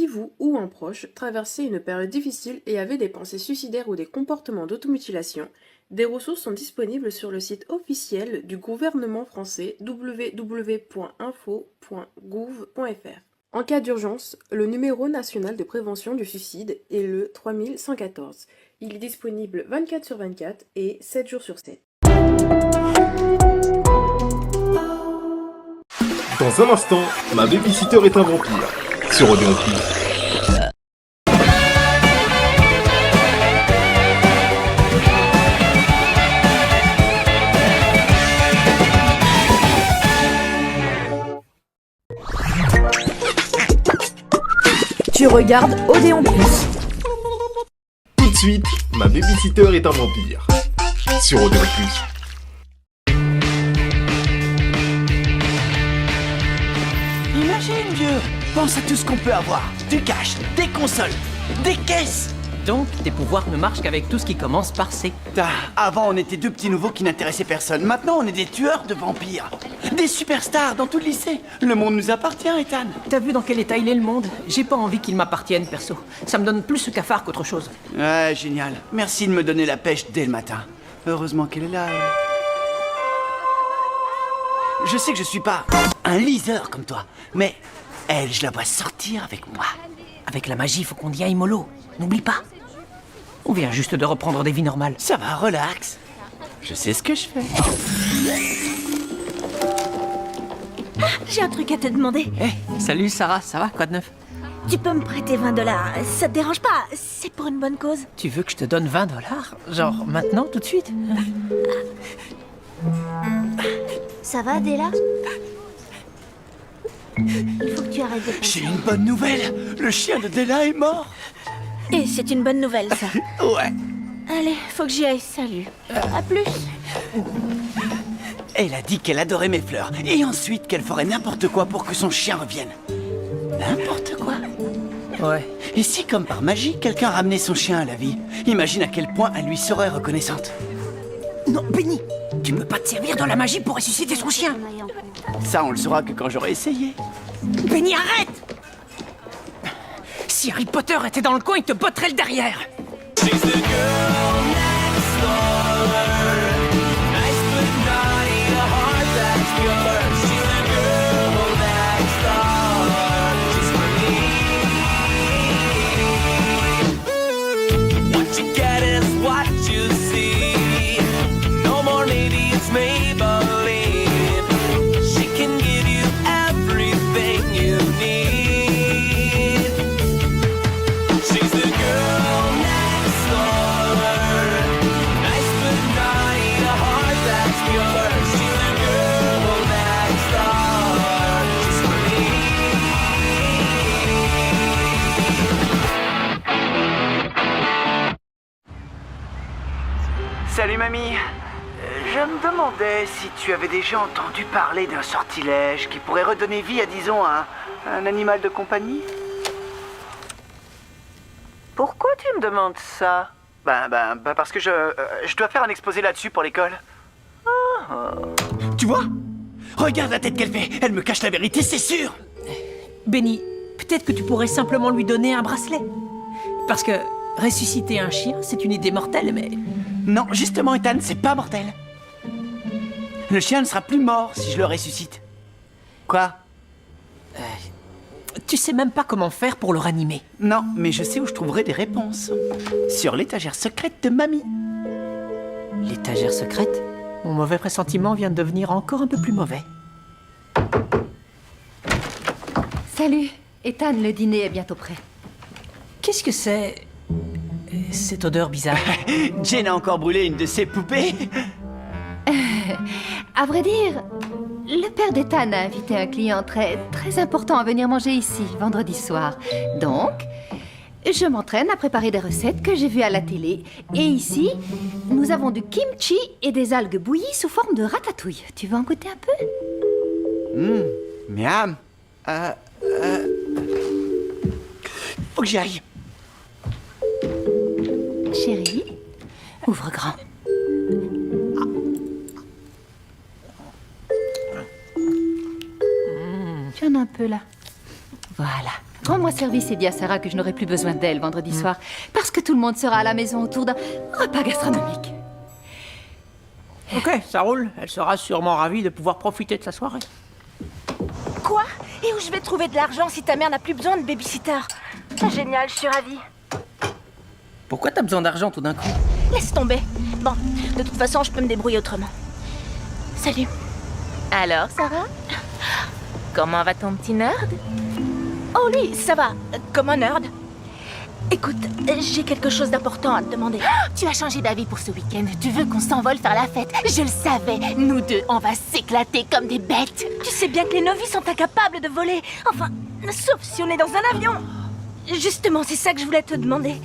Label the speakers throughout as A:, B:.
A: Si vous ou un proche traversez une période difficile et avez des pensées suicidaires ou des comportements d'automutilation, des ressources sont disponibles sur le site officiel du gouvernement français www.info.gouv.fr. En cas d'urgence, le numéro national de prévention du suicide est le 3114. Il est disponible 24 sur 24 et 7 jours sur 7.
B: Dans un instant, ma babysitter est un vampire. Sur Odéon Plus.
C: Tu regardes Odéon Plus.
B: Tout de suite, ma babysitter est un vampire. Sur Odéon Plus.
D: Imagine, vieux, pense à tout ce qu'on peut avoir. Du cash, des consoles, des caisses.
E: Donc, tes pouvoirs ne marchent qu'avec tout ce qui commence par C.
D: Avant, on était deux petits nouveaux qui n'intéressaient personne. Maintenant, on est des tueurs de vampires. Des superstars dans tout le lycée. Le monde nous appartient, Ethan.
E: T'as vu dans quel état il est le monde? J'ai pas envie qu'il m'appartienne, perso. Ça me donne plus ce cafard qu'autre chose.
D: Ouais, génial. Merci de me donner la pêche dès le matin. Heureusement qu'elle est là, elle. Je sais que je suis pas un liseur comme toi, mais elle, je la vois sortir avec moi.
E: Avec la magie, faut qu'on y aille mollo. N'oublie pas. On vient juste de reprendre des vies normales.
D: Ça va, relax. Je sais ce que je fais.
C: J'ai un truc à te demander.
E: Salut Sarah, ça va? Quoi de neuf?
C: Tu peux me prêter 20 $? Ça te dérange pas? C'est pour une bonne cause.
E: Tu veux que je te donne 20 $? Genre maintenant, tout de suite?
C: Ça va, Della? Il faut que tu arrêtes de penser.
D: J'ai une bonne nouvelle. Le chien de Della est mort.
C: Et c'est une bonne nouvelle, ça.
D: Ouais.
C: Allez, faut que j'y aille. Salut. À plus.
D: Elle a dit qu'elle adorait mes fleurs. Et ensuite qu'elle ferait n'importe quoi pour que son chien revienne. N'importe quoi.
E: Ouais.
D: Et si, comme par magie, quelqu'un ramenait son chien à la vie? Imagine à quel point elle lui serait reconnaissante.
E: Non, Benny, tu peux pas te servir de la magie pour ressusciter son chien.
D: Ça, on le saura que quand j'aurai essayé.
E: Benny, arrête! Si Harry Potter était dans le coin, il te botterait le derrière.
D: Salut mamie. Je me demandais si tu avais déjà entendu parler d'un sortilège qui pourrait redonner vie à, disons, un animal de compagnie. Pourquoi tu me demandes ça? Parce que je dois faire un exposé là-dessus pour l'école. Tu vois? Regarde la tête qu'elle fait. Elle me cache la vérité, c'est sûr.
E: Benny, peut-être que tu pourrais simplement lui donner un bracelet. Parce que ressusciter un chien, c'est une idée mortelle, mais...
D: Non, justement, Ethan, c'est pas mortel. Le chien ne sera plus mort si je le ressuscite. Quoi?
E: Tu sais même pas comment faire pour le ranimer.
D: Non, mais je sais où je trouverai des réponses. Sur l'étagère secrète de mamie.
E: L'étagère secrète? Mon mauvais pressentiment vient de devenir encore un peu plus mauvais.
F: Salut, Ethan, le dîner est bientôt prêt.
E: Qu'est-ce que c'est... cette odeur bizarre?
D: Jane a encore brûlé une de ses poupées.
F: À vrai dire, le père d'Ethan a invité un client très important à venir manger ici, vendredi soir. Donc, je m'entraîne à préparer des recettes que j'ai vues à la télé. Et ici, nous avons du kimchi et des algues bouillies sous forme de ratatouille. Tu veux en goûter un peu?
D: Miam. Faut que j'y aille.
F: Chérie, ouvre grand. Tu en as un peu là. Voilà. Rends-moi service et dis à Sarah que je n'aurai plus besoin d'elle vendredi soir, parce que tout le monde sera à la maison autour d'un repas gastronomique.
E: Ok, ça roule. Elle sera sûrement ravie de pouvoir profiter de sa soirée.
C: Quoi? Et où je vais trouver de l'argent si ta mère n'a plus besoin de babysitter? C'est génial, je suis ravie.
E: Pourquoi t'as besoin d'argent tout d'un coup?
C: Laisse tomber. Bon, de toute façon, je peux me débrouiller autrement. Salut.
G: Alors, Sarah? Comment va ton petit nerd?
C: Oh, lui, ça va. Comme un nerd. Écoute, j'ai quelque chose d'important à te demander.
G: Tu as changé d'avis pour ce week-end. Tu veux qu'on s'envole faire la fête. Je le savais. Nous deux, on va s'éclater comme des bêtes.
C: Tu sais bien que les novices sont incapables de voler. Enfin, sauf si on est dans un avion. Justement, c'est ça que je voulais te demander.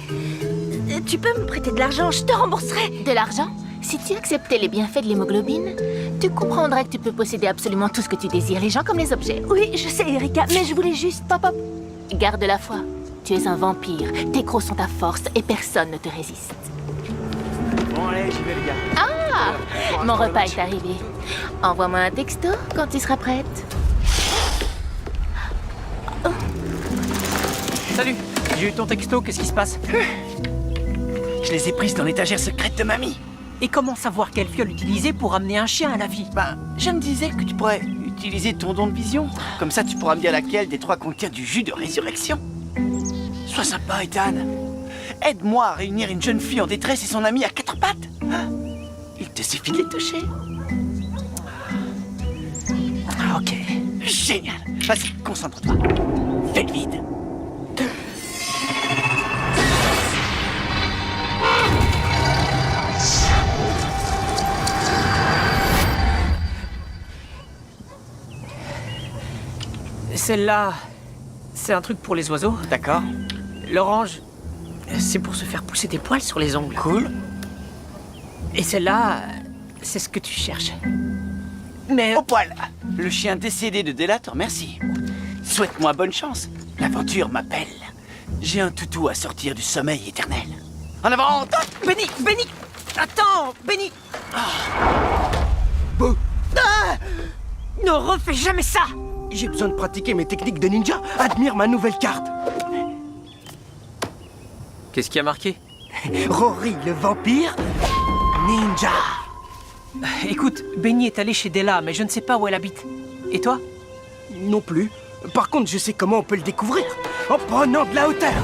C: Tu peux me prêter de l'argent, je te rembourserai.
G: De l'argent? Si tu acceptais les bienfaits de l'hémoglobine, tu comprendrais que tu peux posséder absolument tout ce que tu désires, les gens comme les objets.
C: Oui, je sais, Erika, mais je voulais juste...
G: Pop, pop. Garde la foi. Tu es un vampire. Tes crocs sont ta force et personne ne te résiste.
D: Bon, allez, j'y vais, les gars.
G: Ah! Mon repas est arrivé. Envoie-moi un texto quand tu seras prête.
E: Salut, j'ai eu ton texto, qu'est-ce qui se passe?
D: Je les ai prises dans l'étagère secrète de mamie.
E: Et comment savoir quelle fiole utiliser pour amener un chien à la vie?
D: Ben, je me disais que tu pourrais utiliser ton don de vision. Comme ça, tu pourras me dire laquelle des trois contient du jus de résurrection. Sois sympa, Ethan. Aide-moi à réunir une jeune fille en détresse et son ami à quatre pattes. Hein? Il te suffit de les toucher.
E: Ok.
D: Génial. Vas-y, concentre-toi. Fais le vide.
E: Celle-là, c'est un truc pour les oiseaux.
D: D'accord.
E: L'orange, c'est pour se faire pousser des poils sur les ongles.
D: Cool.
E: Et celle-là, c'est ce que tu cherches. Mais...
D: Au poil. Le chien décédé de Della te remercie. Souhaite-moi bonne chance. L'aventure m'appelle. J'ai un toutou à sortir du sommeil éternel. En avant, top.
E: Benny, Benny! Attends, Benny! Ne refais jamais ça!
H: J'ai besoin de pratiquer mes techniques de ninja. Admire ma nouvelle carte.
E: Qu'est-ce qui a marqué?
H: Rory le vampire ninja.
E: Écoute, Benny est allée chez Della, mais je ne sais pas où elle habite. Et toi?
H: Non plus. Par contre, je sais comment on peut le découvrir. En prenant de la hauteur.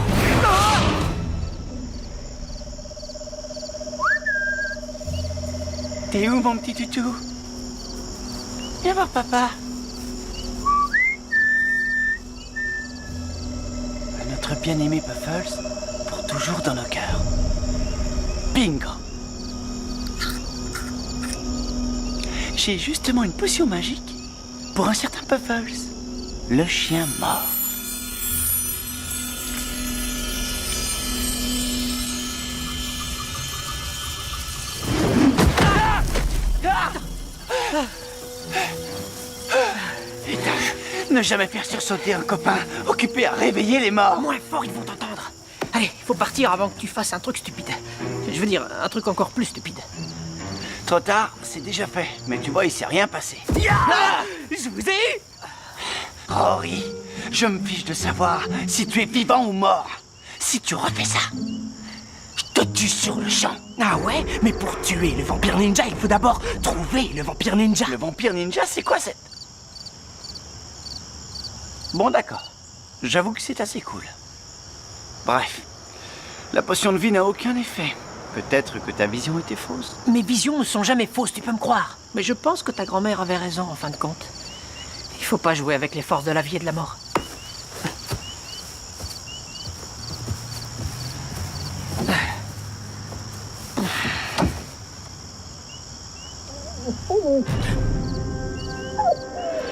D: T'es où, mon petit toutou? Viens voir papa. Notre bien-aimé Puffles, pour toujours dans nos cœurs. Bingo! J'ai justement une potion magique pour un certain Puffles, le chien mort. Putain, ne jamais faire sursauter un copain occupé à réveiller les morts.
E: Moins fort, ils vont t'entendre. Allez, faut partir avant que tu fasses un truc stupide. Je veux dire, un truc encore plus stupide.
D: Trop tard, c'est déjà fait. Mais tu vois, il s'est rien passé. Je vous ai... Rory, je me fiche de savoir si tu es vivant ou mort. Si tu refais ça, je te tue sur le champ.
H: Ah ouais? Mais pour tuer le vampire ninja, il faut d'abord trouver le vampire ninja.
D: Le vampire ninja, c'est quoi cette... Bon, d'accord. J'avoue que c'est assez cool. Bref, la potion de vie n'a aucun effet. Peut-être que ta vision était fausse.
E: Mes visions ne sont jamais fausses, tu peux me croire. Mais je pense que ta grand-mère avait raison, en fin de compte. Il faut pas jouer avec les forces de la vie et de la mort.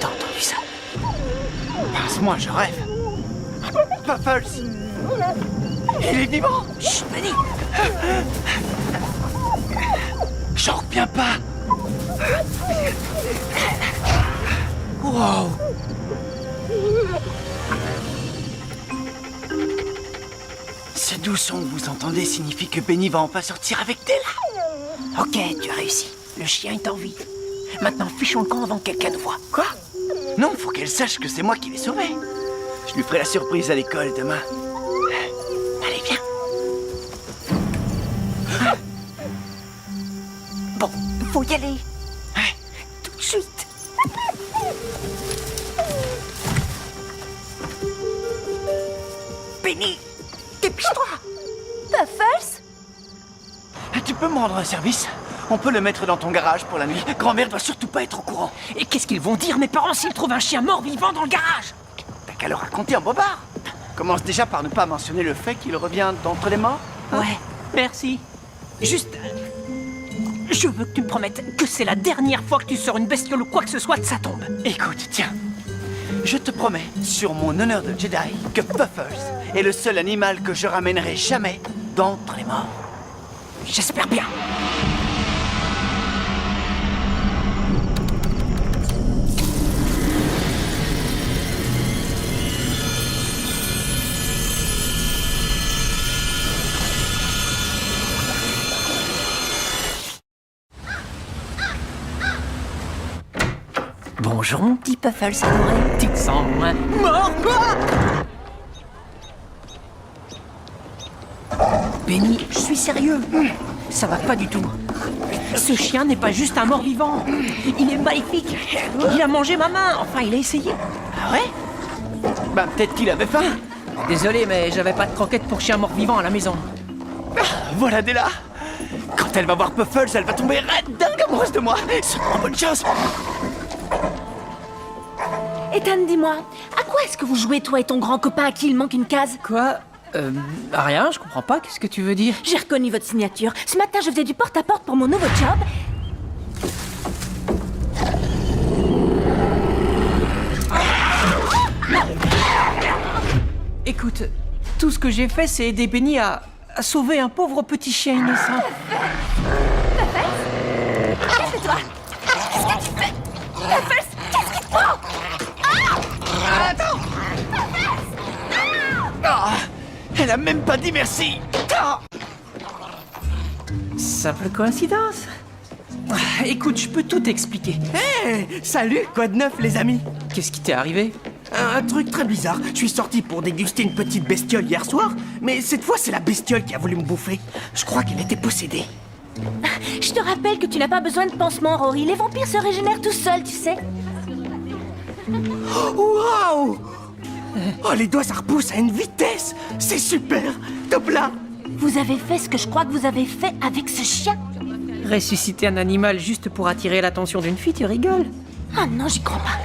E: T'as entendu ça?
D: Pince-moi, je rêve. Puffles, il est vivant.
E: Chut, Benny!
D: J'en reviens pas.
E: Wow!
D: Ce doux son que vous entendez signifie que Benny va enfin sortir avec Della.
E: Ok, tu as réussi. Le chien est en vie. Maintenant, fichons le camp avant que quelqu'un nous voie.
D: Quoi? Non, faut qu'elle sache que c'est moi qui l'ai sauvé. Je lui ferai la surprise à l'école demain. Allez, viens.
C: Bon, faut y aller. Tout de suite. Penny, dépêche-toi. Puffles?
D: Tu peux me rendre un service? On peut le mettre dans ton garage pour la nuit. Grand-mère doit surtout pas être au courant.
E: Et qu'est-ce qu'ils vont dire, mes parents, s'ils trouvent un chien mort vivant dans le garage?
D: T'as qu'à leur raconter en bobard. Commence déjà par ne pas mentionner le fait qu'il revient d'entre les morts.
E: Ouais, merci. Juste... je veux que tu me promettes que c'est la dernière fois que tu sors une bestiole ou quoi que ce soit de sa tombe.
D: Écoute, tiens. Je te promets, sur mon honneur de Jedi, que Puffles est le seul animal que je ramènerai jamais d'entre les morts.
E: J'espère bien. Bonjour mon petit Puffles adoré. Tu te sens moins mort? Benny, je suis sérieux. Ça va pas du tout. Ce chien n'est pas juste un mort-vivant. Il est maléfique. Il a mangé ma main. Enfin, il a essayé.
D: Ah ouais? Ben, peut-être qu'il avait faim.
E: Désolé, mais j'avais pas de croquettes pour chien mort-vivant à la maison.
D: Voilà Della. Quand elle va voir Puffles, elle va tomber raide dingue amoureuse de moi. C'est une bonne chose.
C: Ethan, dis-moi, à quoi est-ce que vous jouez, toi et ton grand copain à qui il manque une case?
E: Quoi? Rien, je comprends pas. Qu'est-ce que tu veux dire?
C: J'ai reconnu votre signature. Ce matin, je faisais du porte-à-porte pour mon nouveau job.
E: Écoute, tout ce que j'ai fait, c'est aider Benny à sauver un pauvre petit chien innocent.
C: Calme-toi. Qu'est-ce que tu fais? Puffles, qu'est-ce qui te prend?
D: Attends. Ah, elle a même pas dit merci. Ah.
E: Simple coïncidence. Écoute, je peux tout expliquer.
H: Hé, salut, quoi de neuf les amis?
E: Qu'est-ce qui t'est arrivé?
H: Un truc très bizarre. Je suis sorti pour déguster une petite bestiole hier soir, mais cette fois c'est la bestiole qui a voulu me bouffer. Je crois qu'elle était possédée.
C: Je te rappelle que tu n'as pas besoin de pansement, Rory. Les vampires se régénèrent tout seuls, tu sais.
H: Waouh! Oh, les doigts ça repousse à une vitesse! C'est super! Top là!
C: Vous avez fait ce que je crois que vous avez fait avec ce chien.
E: Ressusciter un animal juste pour attirer l'attention d'une fille, tu rigoles?
C: Ah non, j'y crois pas.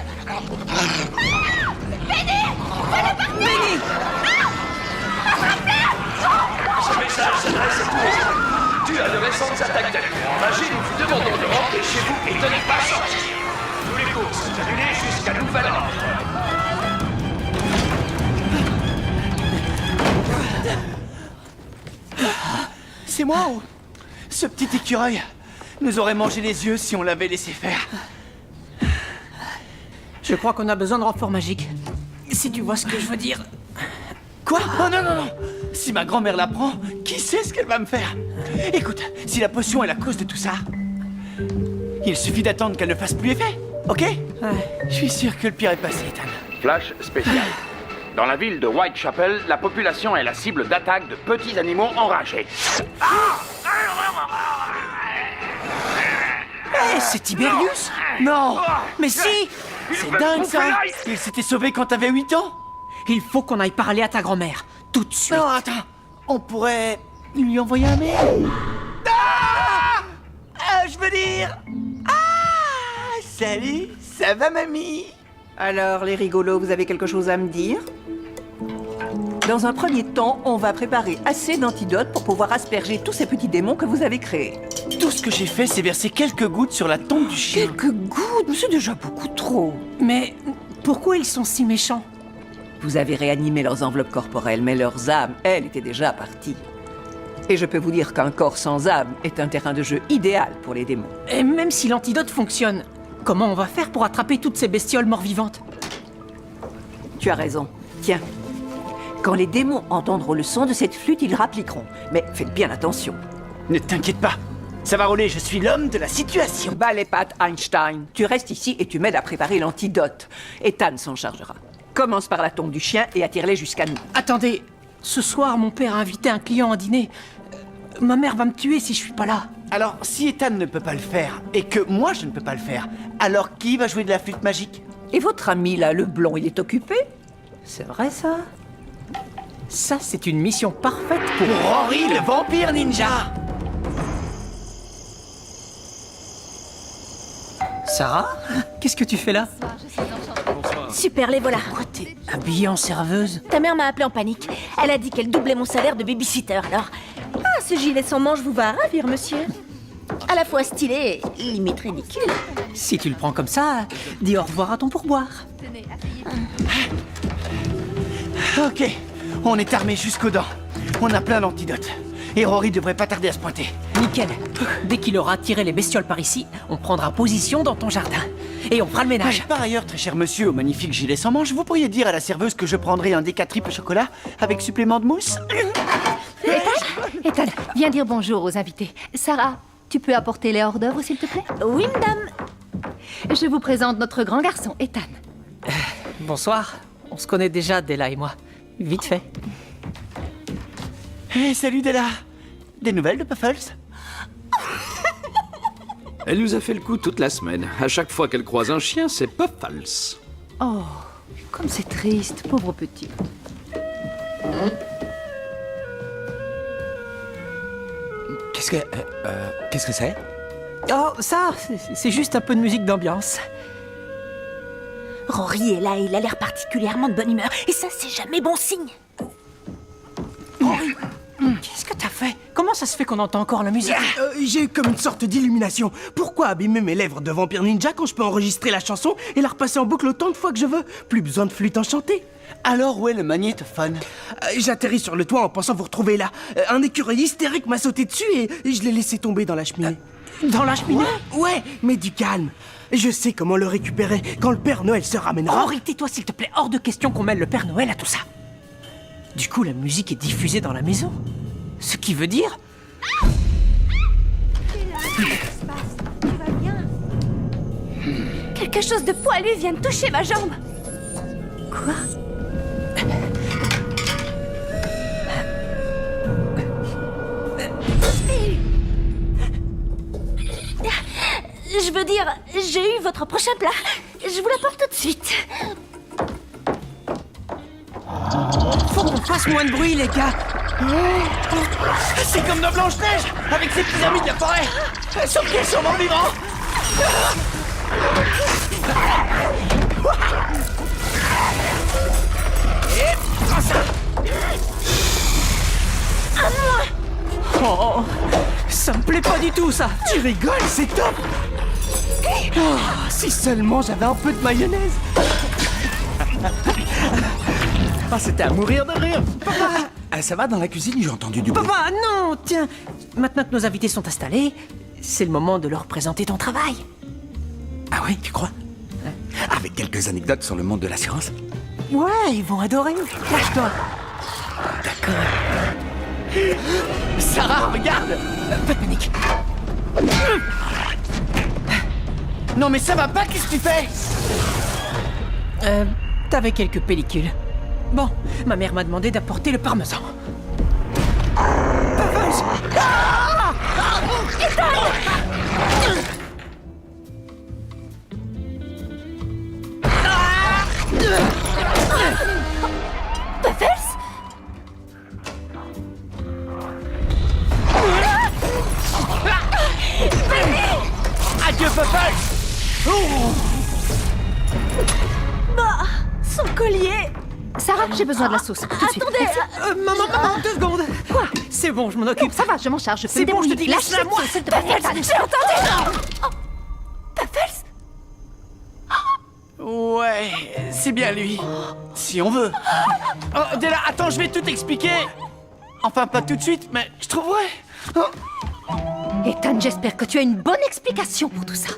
I: Ce message s'adresse à tous les adultes. Dû à de récentes attaques d'animaux enragés, nous vous demandons de rentrer chez vous et de ne pas sortir. Tous les cours sont annulés jusqu'à nouvel ordre.
D: C'est moi ou ce petit écureuil nous aurait mangé les yeux si on l'avait laissé faire.
E: Je crois qu'on a besoin de renfort magique. Si tu vois ce que je veux dire.
D: Quoi? Oh non, non, non! Si ma grand-mère l'apprend, qui sait ce qu'elle va me faire? Écoute, si la potion est la cause de tout ça, il suffit d'attendre qu'elle ne fasse plus effet, ok? Je suis sûr que le pire est passé, Ethan.
J: Flash spécial. Dans la ville de Whitechapel, la population est la cible d'attaques de petits animaux enragés.
D: C'est Tiberius? Non! Mais si! C'est dingue ça! Il s'était sauvé quand t'avais 8 ans?
E: Il faut qu'on aille parler à ta grand-mère. Tout de suite.
D: Non, attends. On pourrait lui envoyer un mail. Ah! Je veux dire... Ah! Salut, ça va mamie?
K: Alors, les rigolos, vous avez quelque chose à me dire? Dans un premier temps, on va préparer assez d'antidotes pour pouvoir asperger tous ces petits démons que vous avez créés.
D: Tout ce que j'ai fait, c'est verser quelques gouttes sur la tombe du chien.
K: Quelques gouttes? C'est déjà beaucoup trop.
E: Mais pourquoi ils sont si méchants?
K: Vous avez réanimé leurs enveloppes corporelles, mais leurs âmes, elles, étaient déjà parties. Et je peux vous dire qu'un corps sans âme est un terrain de jeu idéal pour les démons.
E: Et même si l'antidote fonctionne, comment on va faire pour attraper toutes ces bestioles mort-vivantes?
K: Tu as raison. Tiens. Quand les démons entendront le son de cette flûte, ils rappliqueront. Mais faites bien attention.
D: Ne t'inquiète pas. Ça va rouler, je suis l'homme de la situation.
K: Bas les pattes, Einstein. Tu restes ici et tu m'aides à préparer l'antidote. Ethan s'en chargera. Commence par la tombe du chien et attire-les jusqu'à nous.
E: Attendez, ce soir, mon père a invité un client à dîner. Ma mère va me tuer si je suis pas là.
D: Alors, si Ethan ne peut pas le faire, et que moi je ne peux pas le faire, alors qui va jouer de la flûte magique?
K: Et votre ami, là, le blond, il est occupé? C'est vrai, ça? Ça, c'est une mission parfaite pour...
D: Rory, le vampire ninja!
E: Sarah? Qu'est-ce que tu fais là?
C: Super, les voilà.
E: Pourquoi t'es habillée en serveuse?
C: Ta mère m'a appelé en panique. Elle a dit qu'elle doublait mon salaire de babysitter, alors... Ah, ce gilet sans manche vous va ravir, monsieur. À la fois stylé et limite ridicule.
E: Si tu le prends comme ça, dis au revoir à ton pourboire.
D: Ok, on est armé jusqu'aux dents. On a plein d'antidotes. Et Rory devrait pas tarder à se pointer.
E: Nickel. Dès qu'il aura attiré les bestioles par ici, on prendra position dans ton jardin. Et on fera le ménage.
D: Par ailleurs, très cher monsieur au magnifique gilet sans manche, vous pourriez dire à la serveuse que je prendrai un déca triple chocolat avec supplément de mousse?
F: Ethan, viens dire bonjour aux invités. Sarah, tu peux apporter les hors d'œuvre, s'il te plaît?
C: Oui, madame.
F: Je vous présente notre grand garçon, Ethan.
E: Bonsoir. On se connaît déjà, Della et moi. Vite fait.
D: Hey, salut Della. Des nouvelles de Puffles?
L: Elle nous a fait le coup toute la semaine. À chaque fois qu'elle croise un chien, c'est Puffles.
F: Oh, comme c'est triste, pauvre petit.
D: Qu'est-ce que c'est?
E: Oh, ça, c'est juste un peu de musique d'ambiance.
C: Rory est là et il a l'air particulièrement de bonne humeur. Et ça, c'est jamais bon signe.
E: Qu'est-ce que t'as fait? Comment ça se fait qu'on entend encore la musique?
H: J'ai eu comme une sorte d'illumination. Pourquoi abîmer mes lèvres de vampire ninja quand je peux enregistrer la chanson et la repasser en boucle autant de fois que je veux? Plus besoin de flûte enchantée.
D: Alors où est le magnétophone?
H: J'atterris sur le toit en pensant vous retrouver là. Un écureuil hystérique m'a sauté dessus et je l'ai laissé tomber dans la cheminée.
E: Dans la cheminée?
H: Ouais, mais du calme. Je sais comment le récupérer quand le Père Noël se ramènera.
E: Rory, tais-toi s'il te plaît, hors de question qu'on mêle le Père Noël à tout ça. Du coup, la musique est diffusée dans la maison. Ce qui veut dire...
C: Quelque chose de poilu vient de toucher ma jambe. Quoi? Je veux dire, j'ai eu votre prochain plat. Je vous l'apporte tout de suite.
E: Faut qu'on fasse moins de bruit, les gars.
D: C'est comme dans Blanche-Neige, avec ses petits amis de la forêt. Sauf qu'ils sont morts vivants. Et prends ça.
E: Oh, ça me plaît pas du tout, ça.
H: Tu rigoles, c'est top. Oh, si seulement j'avais un peu de mayonnaise.
D: Ah, c'était à mourir de rire.
H: Papa, ça va dans la cuisine? J'ai entendu du bruit.
E: Papa, non, tiens. Maintenant que nos invités sont installés, c'est le moment de leur présenter ton travail.
H: Ah oui, tu crois? Avec quelques anecdotes sur le monde de l'assurance?
E: Ouais, ils vont adorer. Lâche-toi.
H: D'accord.
D: Sarah, regarde.
E: Pas de panique.
D: Non mais ça va pas, qu'est-ce que tu fais?
E: T'avais quelques pellicules. Bon, ma mère m'a demandé d'apporter le parmesan.
D: Adieu, Puffles.
C: Bah, son collier.
F: Sarah, j'ai besoin de la sauce. Tout de suite.
C: Attendez.
E: Maman, 2 secondes. Quoi? C'est bon, je m'en occupe.
F: Ça va, je m'en charge. Je peux
E: C'est
F: me
E: bon, je te
F: débrouiller.
E: dis, laisse-la moi.
F: S'il te plaît, Ethan.
C: J'ai entendu. Puffles.
D: Ouais, c'est bien lui. Si on veut. Oh, Della, attends, je vais tout expliquer. Enfin, pas tout de suite, mais je trouverai. Oh.
F: Ethan, j'espère que tu as une bonne explication pour tout ça.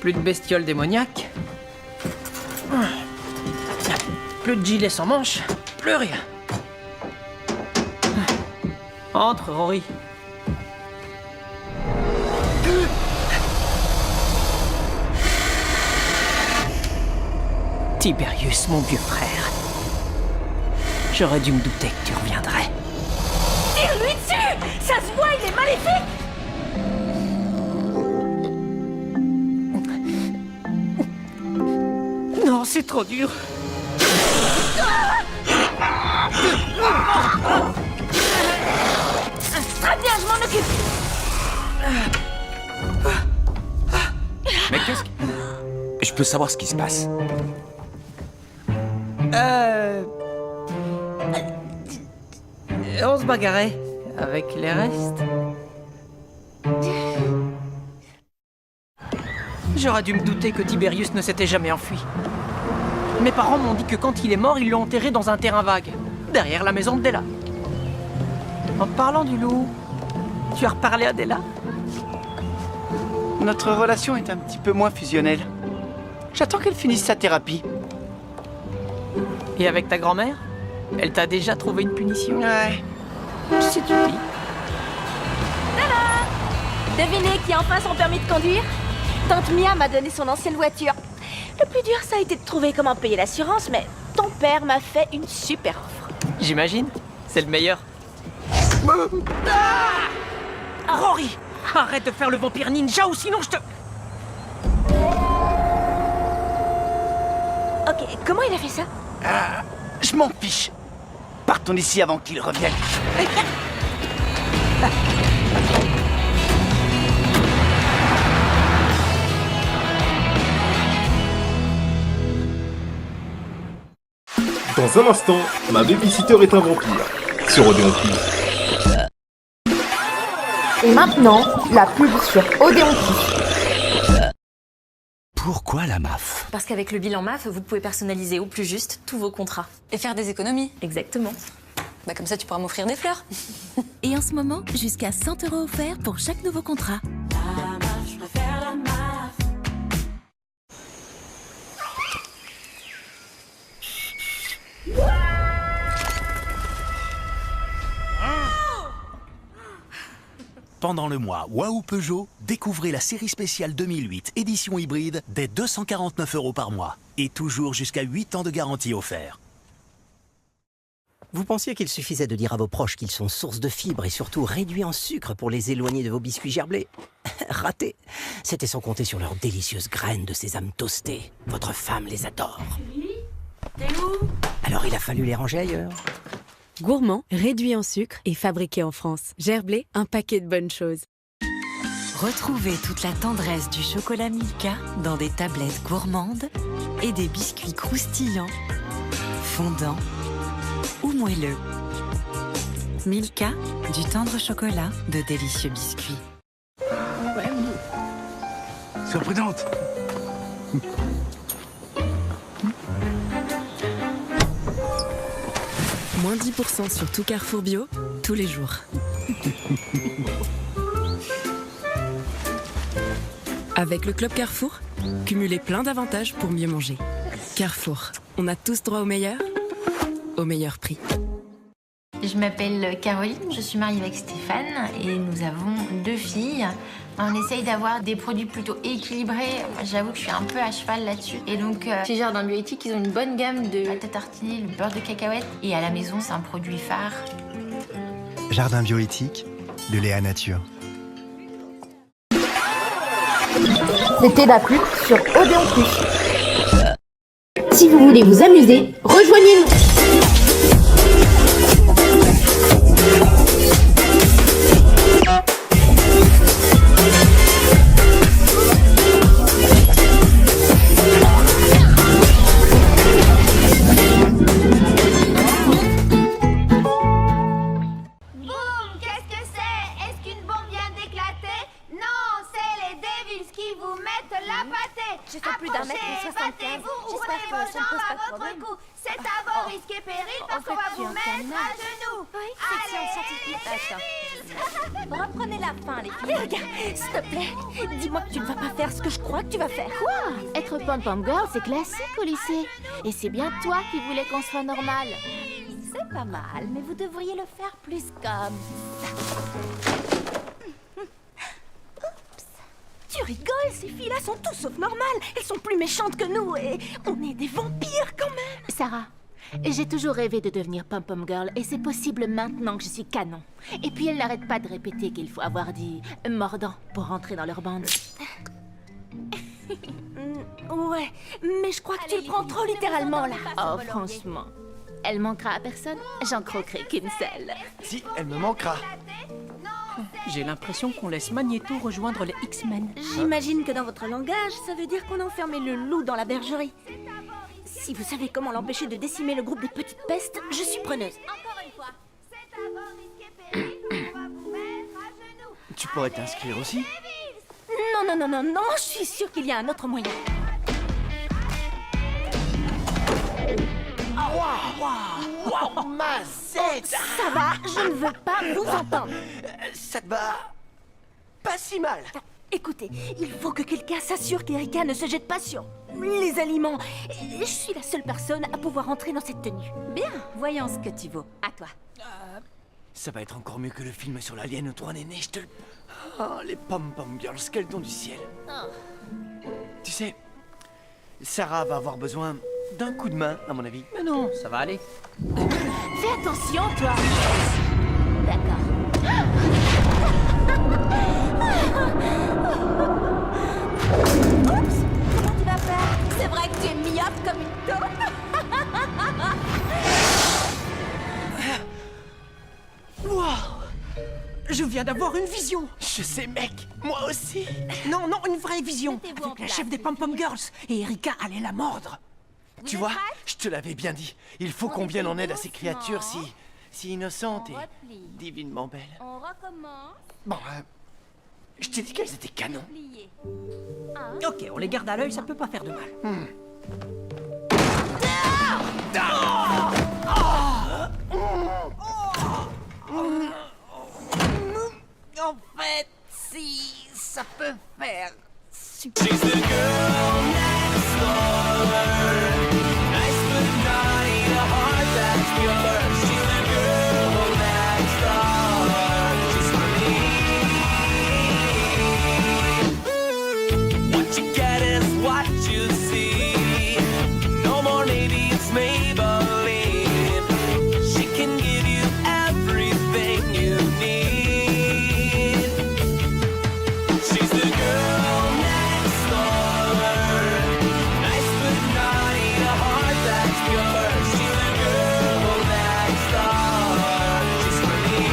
E: Plus de bestioles démoniaques. Plus de gilets sans manches. Plus rien. Entre, Rory. Tiberius, mon vieux frère. J'aurais dû me douter que tu reviendrais.
C: Tire-lui dessus! Ça se voit, il est maléfique!
E: Non, c'est trop dur.
C: Très bien, je m'en occupe!
D: Mais qu'est-ce que... Je peux savoir ce qui se passe.
E: On se bagarrait avec les restes. J'aurais dû me douter que Tiberius ne s'était jamais enfui. Mes parents m'ont dit que quand il est mort, ils l'ont enterré dans un terrain vague, derrière la maison de Della. En parlant du loup, tu as reparlé à Della?
D: Notre relation est un petit peu moins fusionnelle. J'attends qu'elle finisse sa thérapie.
E: Et avec ta grand-mère? Elle t'a déjà trouvé une punition?
D: Ouais.
E: Si tu dis.
C: Devinez qui a enfin son permis de conduire? Tante Mia m'a donné son ancienne voiture. Le plus dur, ça a été de trouver comment payer l'assurance, mais ton père m'a fait une super offre.
E: J'imagine. C'est le meilleur. Rory! Arrête de faire le vampire ninja ou sinon je te...
C: Ok, comment il a fait ça?
D: Je m'en fiche. Partons d'ici avant qu'il revienne.
B: Dans un instant, ma babysitter est un vampire. Sur Odéon Plus.
M: Et maintenant, la pub sur Odéon Plus.
N: Pourquoi la MAF?
O: Parce qu'avec le bilan MAF, vous pouvez personnaliser au plus juste tous vos contrats. Et faire des économies. Exactement. Bah comme ça, tu pourras m'offrir des fleurs.
P: Et en ce moment, jusqu'à 100 € offerts pour chaque nouveau contrat.
Q: La MAF, je préfère la MAF.
N: Pendant le mois Waouh Peugeot, découvrez la série spéciale 2008 édition hybride dès 249 € par mois. Et toujours jusqu'à 8 ans de garantie offert.
R: Vous pensiez qu'il suffisait de dire à vos proches qu'ils sont source de fibres et surtout réduits en sucre pour les éloigner de vos biscuits gerblés? Raté. C'était sans compter sur leurs délicieuses graines de sésame toastées. Votre femme les adore.
P: T'es où?
R: Alors il a fallu les ranger ailleurs.
S: Gourmand, réduit en sucre et fabriqué en France. Gerblé, un paquet de bonnes choses.
T: Retrouvez toute la tendresse du chocolat Milka dans des tablettes gourmandes et des biscuits croustillants, fondants ou moelleux. Milka, du tendre chocolat, de délicieux biscuits.
D: Surprenante.
S: Moins 10% sur tout Carrefour Bio, tous les jours. Avec le Club Carrefour, cumulez plein d'avantages pour mieux manger. Carrefour, on a tous droit au meilleur prix.
U: Je m'appelle Caroline, je suis mariée avec Stéphane et nous avons 2 filles. On essaye d'avoir des produits plutôt équilibrés. J'avoue que je suis un peu à cheval là-dessus. Et donc, chez Jardin Bioéthique, ils ont une bonne gamme de pâte à tartiner, le beurre de cacahuète. Et à la maison, c'est un produit phare.
V: Jardin Bioéthique, de Léa Nature.
M: C'était la pub sur Odéon Plus. Si vous voulez vous amuser, rejoignez-nous.
C: J'ai fait plus d'un mètre et 75.
Q: Vous ouvrez vos jambes à votre cou. C'est à vos risques et périls parce qu'on va vous mettre à genoux.
C: Allez, reprenez la fin, les filles. Regarde, s'il te plaît, dis-moi que tu ne vas pas faire ce que je crois que tu vas faire.
G: Quoi? Être pom-pom girl, c'est classique au lycée. Et c'est bien toi qui voulais qu'on soit normal.
C: C'est pas mal, mais vous devriez le faire plus comme ça. Oups. Tu rigoles, ces filles-là sont tout sauf normales. Elles sont plus méchantes que nous et on est des vampires quand même.
G: Sarah, j'ai toujours rêvé de devenir pom-pom girl et c'est possible maintenant que je suis canon. Et puis elle n'arrête pas de répéter qu'il faut avoir dit mordant pour rentrer dans leur bande.
C: Ouais, mais je crois que tu le prends trop littéralement là.
G: Oh, franchement. Elle manquera à personne, j'en croquerai qu'une seule.
D: Si, elle me manquera.
E: J'ai l'impression qu'on laisse Magneto rejoindre les X-Men.
C: J'imagine que dans votre langage, ça veut dire qu'on a enfermé le loup dans la bergerie. Si vous savez comment l'empêcher de décimer le groupe des petites pestes, je suis preneuse.
Q: Encore une fois, c'est à vos risques et périls qu'on va vous mettre à genoux.
D: Tu pourrais t'inscrire aussi?
C: Non, je suis sûre qu'il y a un autre moyen.
D: Waouh, ma zette!
C: Ça va, je ne veux pas vous entendre.
D: Ça te va pas si mal.
C: Écoutez, il faut que quelqu'un s'assure qu'Erika ne se jette pas sur les aliments. Et je suis la seule personne à pouvoir entrer dans cette tenue.
T: Bien, voyons ce que tu vaux. À toi.
D: Ça va être encore mieux que le film sur l'alien aux 3 nénés, je te le... Oh, les pom-pom girls, quel don du ciel. Tu sais, Sarah va avoir besoin d'un coup de main, à mon avis.
E: Mais non, ça va aller.
C: Fais attention, toi.
G: D'accord.
C: Oups, comment tu vas faire? C'est vrai que tu es myope comme une taupe.
E: Waouh! Je viens d'avoir une vision.
D: Je sais, mec, moi aussi.
E: Non, une vraie vision. Avec la chef des Pom-Pom Girls. Et Erika allait la mordre.
D: Tu vois, je te l'avais bien dit. Il faut qu'on vienne en aide à ces créatures si innocentes et divinement belles.
Q: On recommence.
D: Bon, je t'ai dit qu'elles étaient canons.
E: Ok, on les garde à l'œil, ça peut pas faire de mal. En fait, si ça peut faire super.
A: What you get is what you see. No more maybe it's Maybelline. She can give you everything you need. She's the girl next door. Nice but naughty, a heart that's pure. She's the girl next door. She's pretty.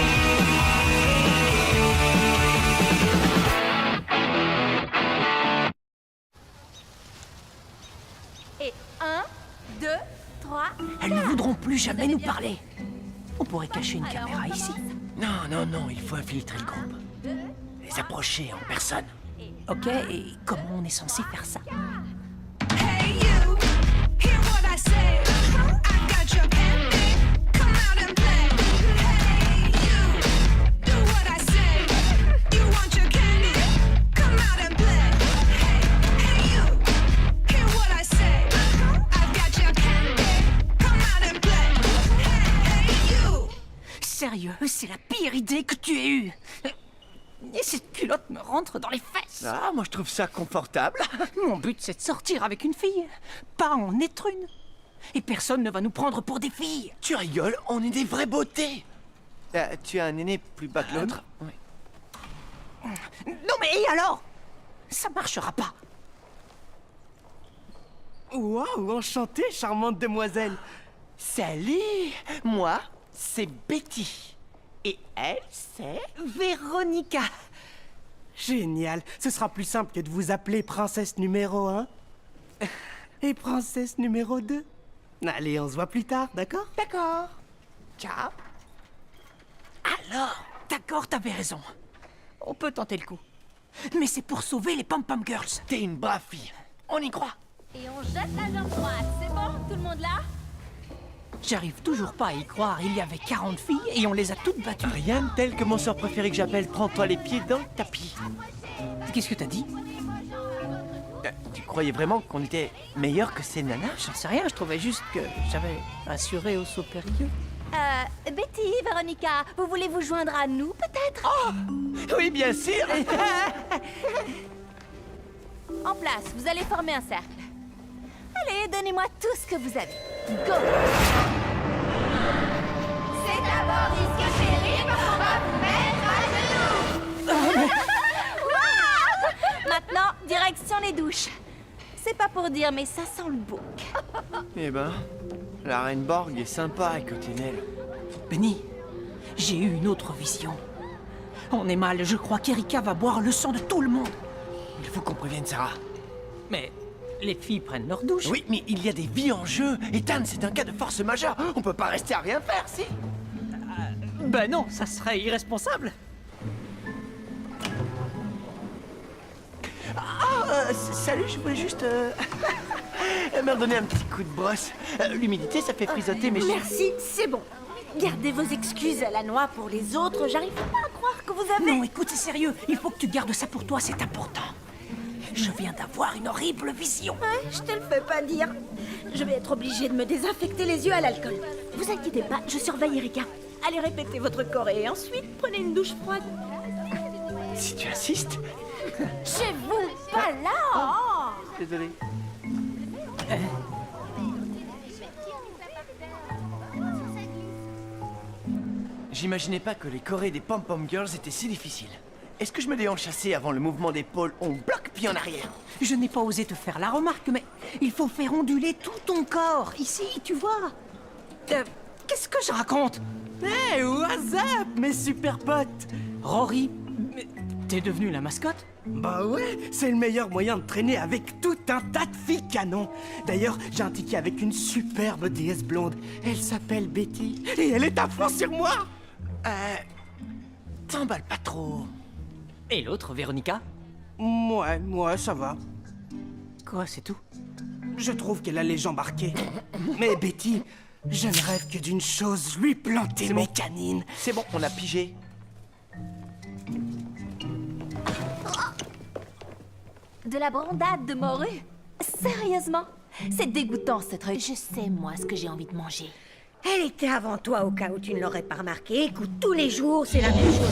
C: Et 1, 2, 3.
E: Elles ne voudront plus jamais nous parler. On pourrait cacher une caméra ici.
D: Non, il faut infiltrer le groupe. Les approcher en personne.
E: Ok, et comment on est censé faire ça?
A: Hey you, hear what I say. I got your candy, come out and play. Hey you, do what I say. You want your candy, come out and play. Hey you, hear what I say. I've got your candy, come out and play. Hey you.
E: Sérieux, c'est la pire idée que tu aies eue. Et cette culotte me rentre dans les fesses.
D: Ah, moi je trouve ça confortable.
E: Mon but, c'est de sortir avec une fille, pas en être une. Et personne ne va nous prendre pour des filles.
D: Tu rigoles, on est des vraies beautés. Tu as un aîné plus bas que l'autre? Oui.
E: Non mais et alors? Ça marchera pas.
H: Waouh, enchanté, charmante demoiselle.
D: Salut, moi, c'est Betty. Et elle, c'est...
E: Véronica.
H: Génial, ce sera plus simple que de vous appeler princesse numéro 1 et princesse numéro 2. Allez, on se voit plus tard, d'accord?
E: D'accord. Ciao. Alors, d'accord, t'avais raison. On peut tenter le coup. Mais c'est pour sauver les Pom-Pom Girls.
D: T'es une brave fille. On y croit.
Q: Et on jette la jambe droite. C'est bon, tout le monde là?
E: J'arrive toujours pas à y croire. Il y avait 40 filles et on les a toutes battues.
D: Rien de tel que mon sort préféré que j'appelle prends-toi les pieds dans le tapis.
E: Qu'est-ce que t'as dit?
D: Tu croyais vraiment qu'on était meilleurs que ces nanas?
E: J'en sais rien, je trouvais juste que j'avais assuré au saut périlleux.
C: Betty, Véronica, vous voulez vous joindre à nous, peut-être?
D: Oui, bien sûr.
G: En place, vous allez former un cercle. Allez, donnez-moi tout ce que vous avez. Go!
Q: C'est d'abord risque chéri parce qu'on va vous mettre à genoux.
G: Maintenant, direction les douches. C'est pas pour dire, mais ça sent le bouc.
D: Eh ben, la reine Borg est sympa à côté d'elle.
E: Benny, j'ai eu une autre vision. On est mal, je crois qu'Erika va boire le sang de tout le monde.
D: Il faut qu'on prévienne Sarah.
E: Mais les filles prennent leur douche.
D: Oui, mais il y a des vies en jeu. Ethan, c'est un cas de force majeure. On peut pas rester à rien faire, si.
E: Ben non, ça serait irresponsable.
D: Salut, je voulais juste me redonner un petit coup de brosse. L'humidité, ça fait frisoter mes cheveux.
C: Merci, c'est bon. Gardez vos excuses à la noix pour les autres. J'arrive pas à croire que vous avez...
E: Non, écoute, c'est sérieux. Il faut que tu gardes ça pour toi, c'est important. Je viens d'avoir une horrible vision.
C: Ouais, je te le fais pas dire. Je vais être obligée de me désinfecter les yeux à l'alcool. Vous inquiétez pas, je surveille Erika. Allez répéter votre choré et ensuite prenez une douche froide.
D: Si tu insistes.
C: Chez vous, pas là.
D: Désolé. J'imaginais pas que les chorés des Pom Pom Girls étaient si difficiles. Est-ce que je me déhanche assez avant le mouvement d'épaule? On bloque puis en arrière.
E: Je n'ai pas osé te faire la remarque, mais il faut faire onduler tout ton corps. Ici, tu vois. Qu'est-ce que je raconte?
H: Hey, what's up, mes super potes?
E: Rory, mais t'es devenu la mascotte?
H: Bah ouais, c'est le meilleur moyen de traîner avec tout un tas de filles canon. D'ailleurs, j'ai un ticket avec une superbe déesse blonde. Elle s'appelle Betty et elle est à fond sur moi.
D: T'emballes pas trop.
E: Et l'autre, Véronica?
H: Ouais, ça va.
E: Quoi, c'est tout?
H: Je trouve qu'elle a les jambes arquées. Mais Betty, je ne rêve que d'une chose, lui planter mes canines.
D: C'est bon, on a pigé.
G: De la brandade de morue? Sérieusement? C'est dégoûtant, ce truc. Je sais, moi, ce que j'ai envie de manger.
C: Elle était avant toi au cas où tu ne l'aurais pas remarqué. Écoute, tous les jours, c'est la même chose.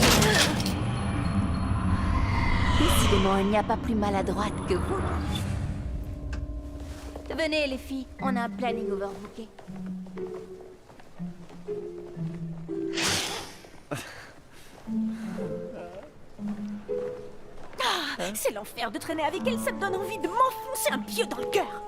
G: Décidément, il n'y a pas plus maladroite que vous. Venez, les filles, on a un planning overbooké.
C: C'est l'enfer de traîner avec elle, ça me donne envie de m'enfoncer un pieu dans le cœur.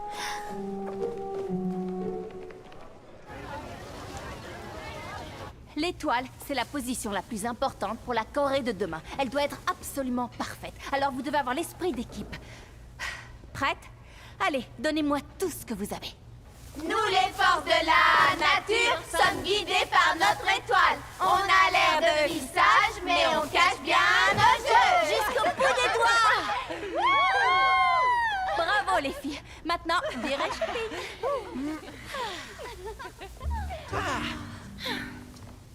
G: L'étoile, c'est la position la plus importante pour la choré de demain. Elle doit être absolument parfaite. Alors vous devez avoir l'esprit d'équipe. Prête? Allez, donnez-moi tout ce que vous avez.
Q: Nous, les forces de la nature, sommes guidés par notre étoile. On a l'air de visage, mais on cache bien nos yeux.
G: Jusqu'au bout des doigts. Bravo, les filles. Maintenant, des respites.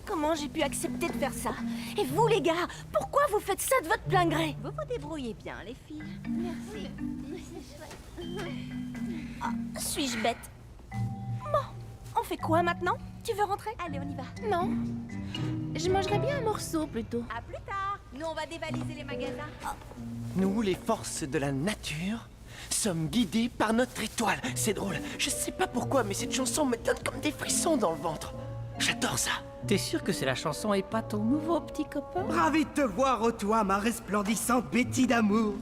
C: Comment j'ai pu accepter de faire ça? Et vous, les gars, pourquoi vous faites ça de votre plein gré?
G: Vous vous débrouillez bien, les filles. Merci.
C: Suis-je bête? Bon, on fait quoi maintenant? Tu veux rentrer?
G: Allez, on y va.
F: Non. Je mangerais bien un morceau plutôt.
G: À plus tard. Nous, on va dévaliser les magasins.
D: Nous, les forces de la nature, sommes guidés par notre étoile. C'est drôle. Je sais pas pourquoi, mais cette chanson me donne comme des frissons dans le ventre. J'adore ça.
E: T'es sûr que c'est la chanson et pas ton nouveau petit copain?
H: Ravi de te voir, ô toi, ma resplendissante Betty d'amour.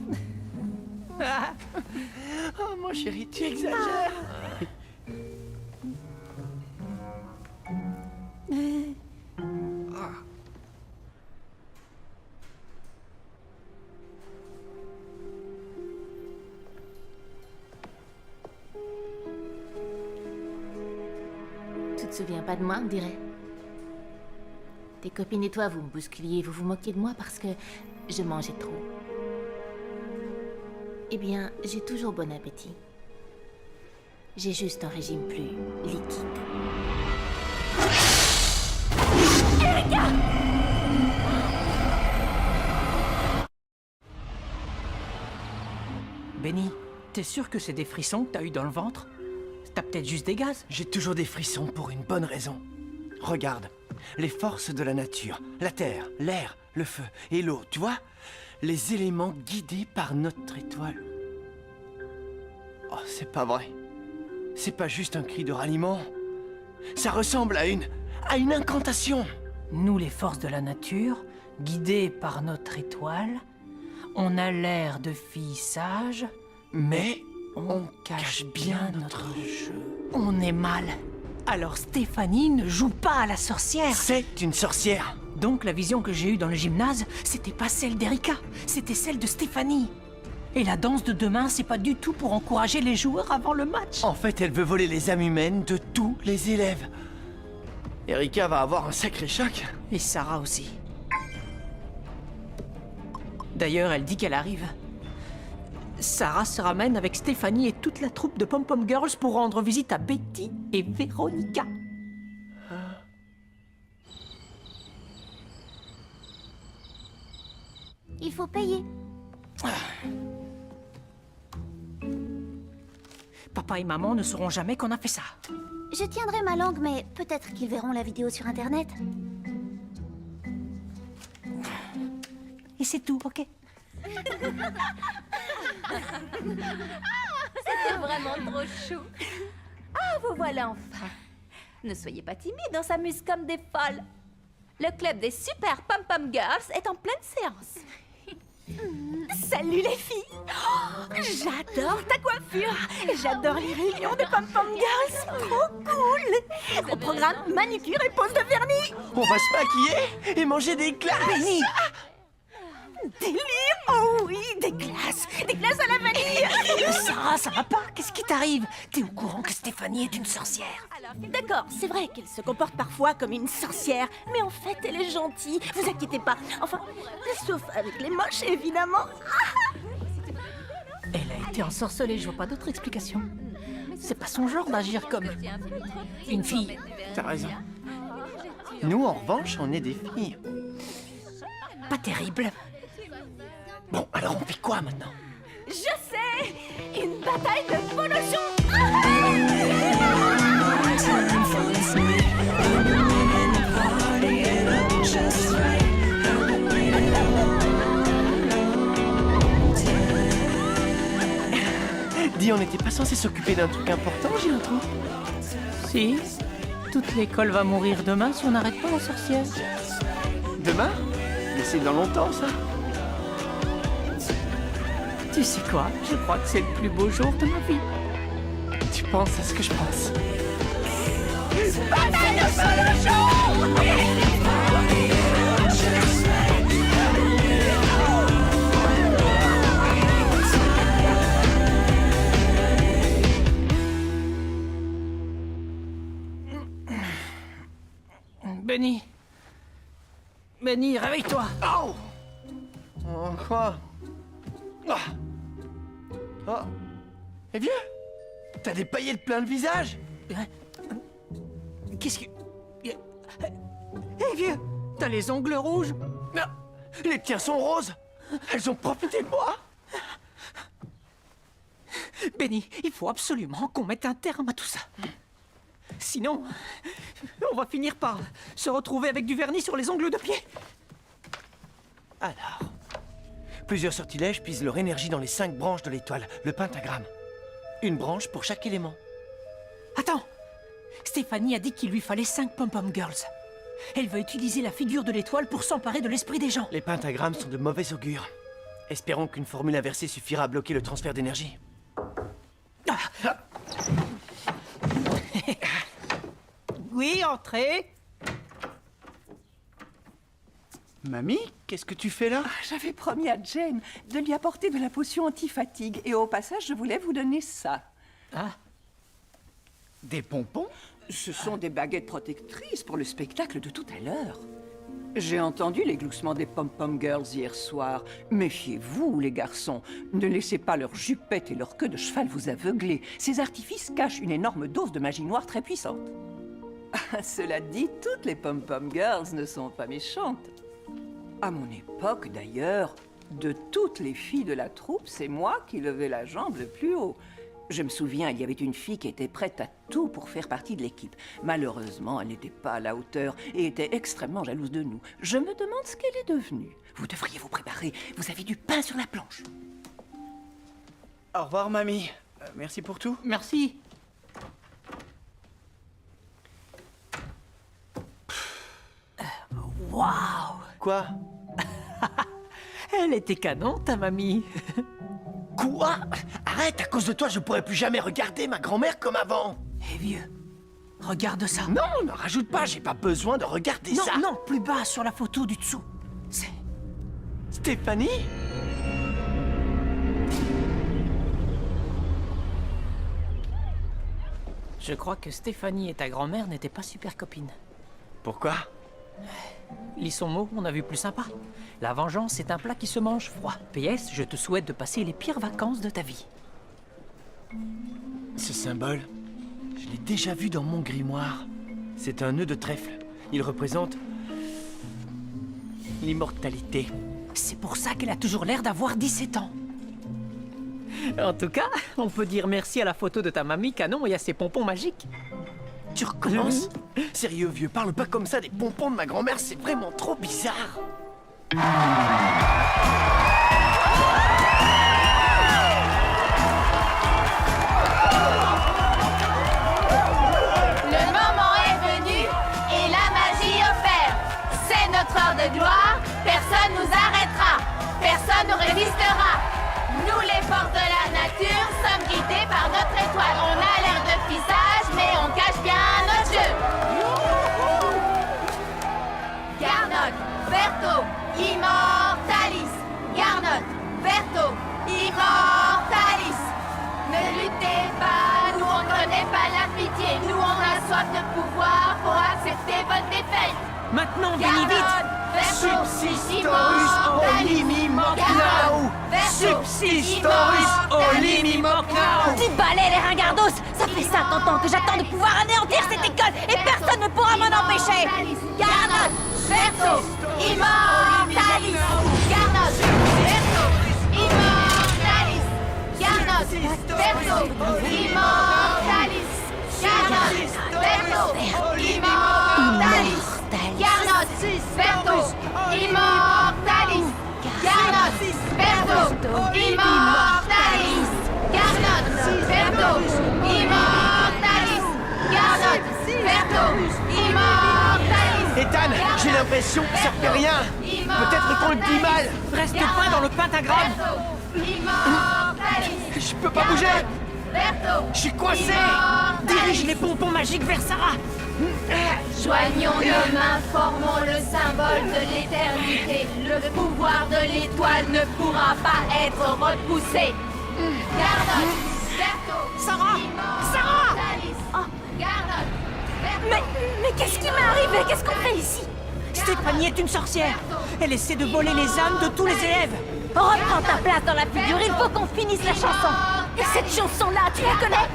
D: Oh, mon chéri, tu exagères.
G: Tu te souviens pas de moi, on dirait? Tes copines et toi, vous me bousculiez, vous vous moquez de moi parce que je mangeais trop. Eh bien, j'ai toujours bon appétit. J'ai juste un régime plus liquide.
C: Erika!
E: Benny, t'es sûr que c'est des frissons que t'as eu dans le ventre? T'as peut-être juste des gaz?
D: J'ai toujours des frissons pour une bonne raison. Regarde, les forces de la nature, la terre, l'air, le feu et l'eau, tu vois? Les éléments guidés par notre étoile. Oh, c'est pas vrai. C'est pas juste un cri de ralliement. Ça ressemble à une incantation.
E: Nous, les forces de la nature, guidées par notre étoile, on a l'air de filles sages,
D: mais
E: on cache bien notre jeu. On est mal. Alors Stéphanie ne joue pas à la sorcière.
D: C'est une sorcière.
E: Donc la vision que j'ai eue dans le gymnase, c'était pas celle d'Erika, c'était celle de Stéphanie. Et la danse de demain, c'est pas du tout pour encourager les joueurs avant le match.
D: En fait, elle veut voler les âmes humaines de tous les élèves. Erika va avoir un sacré choc.
E: Et Sarah aussi. D'ailleurs, elle dit qu'elle arrive. Sarah se ramène avec Stéphanie et toute la troupe de Pom Pom Girls pour rendre visite à Betty et Véronica.
G: Il faut payer.
E: Papa et maman ne sauront jamais qu'on a fait ça.
G: Je tiendrai ma langue, mais peut-être qu'ils verront la vidéo sur Internet.
E: Et c'est tout, ok?
G: C'était vraiment trop chou. Ah, vous voilà enfin. Ne soyez pas timide, on s'amuse comme des folles. Le club des super pom-pom girls est en pleine séance.
C: Salut les filles. Oh, j'adore ta coiffure. J'adore les réunions des pom-pom girls. C'est trop cool. Au programme, manucure et pose de vernis.
D: On va se maquiller et manger des glaces.
E: Benny.
C: Délire. Oh oui, des glaces à la vanille.
E: Sarah, ça va pas? Qu'est-ce qui t'arrive? T'es au courant que Stéphanie est une sorcière?
C: D'accord, c'est vrai qu'elle se comporte parfois comme une sorcière, mais en fait, elle est gentille. Vous inquiétez pas. Enfin, sauf avec les moches, évidemment.
E: Elle a été ensorcelée, je vois pas d'autre explication. C'est pas son genre d'agir comme une fille.
D: T'as raison. Nous, en revanche, on est des filles.
E: Pas terrible.
D: Bon, alors on fait quoi maintenant?
C: Je sais. Une bataille de polochons.
D: Dis, on n'était pas censé s'occuper d'un truc important, j'ai un trou.
E: Si. Toute l'école va mourir demain si on n'arrête pas la sorcière.
D: Demain? Mais c'est dans longtemps, ça.
E: Tu sais quoi? Je crois que c'est le plus beau jour de ma vie.
D: Tu penses à ce que je pense.
Q: Bataille de
E: Benny. Benny, réveille-toi.
D: Oh, quoi? Oh. Eh bien, t'as des paillettes plein le visage.
E: Qu'est-ce que... Eh vieux, t'as les ongles rouges?
D: Non, les tiens sont roses. Elles ont profité de moi.
E: Benny, il faut absolument qu'on mette un terme à tout ça. Sinon, on va finir par se retrouver avec du vernis sur les ongles de pied.
D: Alors, plusieurs sortilèges puisent leur énergie dans les 5 branches de l'étoile, le pentagramme. Une branche pour chaque élément.
E: Attends, Stéphanie a dit qu'il lui fallait 5 pom-pom girls. Elle va utiliser la figure de l'étoile pour s'emparer de l'esprit des gens.
D: Les pentagrammes sont de mauvais augure. Espérons qu'une formule inversée suffira à bloquer le transfert d'énergie.
E: Oui, entrez.
D: Mamie, qu'est-ce que tu fais là?
K: J'avais promis à Jane de lui apporter de la potion anti-fatigue. Et au passage, je voulais vous donner ça.
E: Ah.
D: Des pompons?
K: Ce sont des baguettes protectrices pour le spectacle de tout à l'heure. J'ai entendu les gloussements des pom-pom girls hier soir. Méfiez-vous, les garçons. Ne laissez pas leurs jupettes et leur queue de cheval vous aveugler. Ces artifices cachent une énorme dose de magie noire très puissante. Cela dit, toutes les pom-pom girls ne sont pas méchantes. À mon époque, d'ailleurs, de toutes les filles de la troupe, c'est moi qui levais la jambe le plus haut. Je me souviens, il y avait une fille qui était prête à tout pour faire partie de l'équipe. Malheureusement, elle n'était pas à la hauteur et était extrêmement jalouse de nous. Je me demande ce qu'elle est devenue. Vous devriez vous préparer, vous avez du pain sur la planche.
D: Au revoir, mamie. Merci pour tout.
E: Merci. Waouh!
D: Quoi?
E: Elle était canon, ta mamie.
D: Quoi? Arrête, à cause de toi, je pourrais plus jamais regarder ma grand-mère comme avant.
E: Eh vieux, regarde ça.
D: Non, ne rajoute pas, j'ai pas besoin de regarder
E: Non,
D: ça.
E: non, plus bas sur la photo du dessous. C'est...
D: Stéphanie?
E: Je crois que Stéphanie et ta grand-mère n'étaient pas super copines.
D: Pourquoi?
E: Lis son mot, on a vu plus sympa. La vengeance est un plat qui se mange froid. PS, je te souhaite de passer les pires vacances de ta vie.
D: Ce symbole, je l'ai déjà vu dans mon grimoire. C'est un nœud de trèfle. Il représente l'immortalité.
E: C'est pour ça qu'elle a toujours l'air d'avoir 17 ans. En tout cas, on peut dire merci à la photo de ta mamie canon et à ses pompons magiques.
D: Tu recommences? Sérieux, vieux, parle pas comme ça des pompons de ma grand-mère, c'est vraiment trop bizarre.
Q: Le moment est venu et la magie opère. C'est notre heure de gloire, personne nous arrêtera, personne nous résistera. Nous les forces de la nature sommes guidés par notre étoile. On a l'air de visage, mais on cache bien notre jeu. Garnotte, Berthaud, Immortalis. Garnotte, Berthaud, Immortalis. Ne luttez pas, nous on connaît pas la pitié. Nous on a soif de pouvoir pour accepter votre défaite.
E: Maintenant, venez vite!
D: Subsistorus olim immocnau! Subsistorus olim immocnau!
C: Du balai, les ringardos! Ça fait 50 ans que j'attends de pouvoir anéantir cette école et personne ne pourra m'en empêcher!
Q: Garnotte, Berthaud, Immortalis. Garnotte, Berthaud, Immortalis. Garnotte, Berthaud, Immortalis. Garnotte, Berthaud, Immortalis. Garnotte, Berthaud, Immortalis. Garnotte, Berthaud, Immortalis. Garnotte, Berthaud, Immortalis. Garnotte, Berthaud, Immortalis.
D: Ethan, j'ai l'impression que ça fait rien. Peut-être qu'on le dit mal.
E: Reste pas dans le pentagramme.
D: Je peux pas bouger. Je suis coincé.
E: Dirige les pompons magiques vers Sarah.
Q: Joignons nos mains, formons le symbole de l'éternité. Le pouvoir de l'étoile ne pourra pas être repoussé. Garnotte, Berthaud,
E: Sarah!
Q: Immortalis. Garnotte, Berthaud.
C: Mais qu'est-ce qui m'est arrivé? Qu'est-ce qu'on fait ici?
E: Stéphanie est une sorcière. Elle essaie de voler les âmes de tous les élèves.
C: Reprends ta place dans la figure, il faut qu'on finisse la chanson. Et cette chanson-là, tu la connais?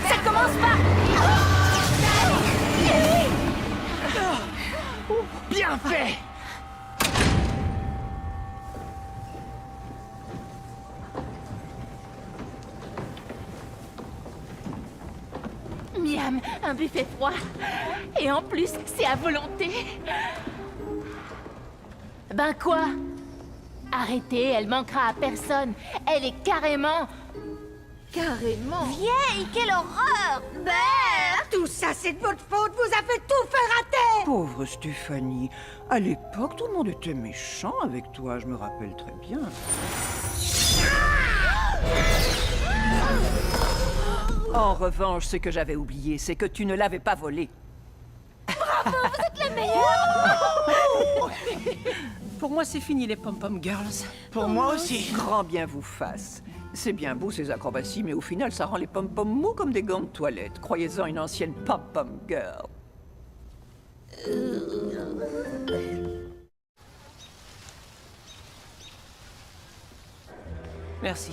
C: Ça commence par...
D: Bien fait.
C: Miam, un buffet froid. Et en plus, c'est à volonté. Ben quoi? Arrêtez, elle manquera à personne. Elle est carrément...
Q: Carrément.
C: Vieille, quelle horreur!
I: Tout ça, c'est de votre faute, vous avez tout fait rater!
K: Pauvre Stéphanie, à l'époque, tout le monde était méchant avec toi, je me rappelle très bien. En revanche, ce que j'avais oublié, c'est que tu ne l'avais pas volé.
C: Bravo, vous êtes la meilleure!
E: Pour moi, c'est fini les pom-pom girls.
D: Pour moi aussi.
K: Grand bien vous fasse. C'est bien beau ces acrobaties, mais au final, ça rend les pom-pom mous comme des gants de toilette. Croyez-en une ancienne pom-pom girl.
E: Merci.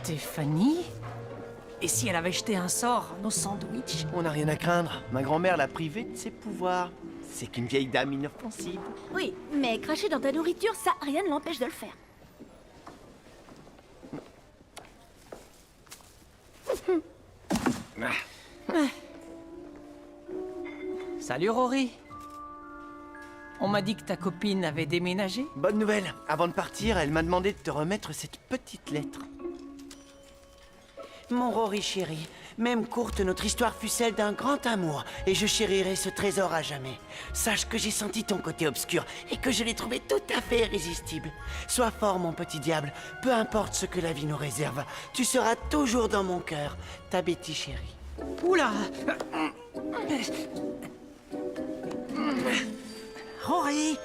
E: Stéphanie? Et si elle avait jeté un sort à nos sandwichs?
D: On n'a rien à craindre. Ma grand-mère l'a privée de ses pouvoirs. C'est qu'une vieille dame inoffensive.
C: Oui, mais cracher dans ta nourriture, ça, rien ne l'empêche de le faire.
E: Salut Rory. On m'a dit que ta copine avait déménagé.
D: Bonne nouvelle. Avant de partir, elle m'a demandé de te remettre cette petite lettre. Mon Rory chéri, même courte, notre histoire fut celle d'un grand amour, et je chérirai ce trésor à jamais. Sache que j'ai senti ton côté obscur, et que je l'ai trouvé tout à fait irrésistible. Sois fort, mon petit diable, peu importe ce que la vie nous réserve, tu seras toujours dans mon cœur. Ta Betty chérie.
H: Oula Rory,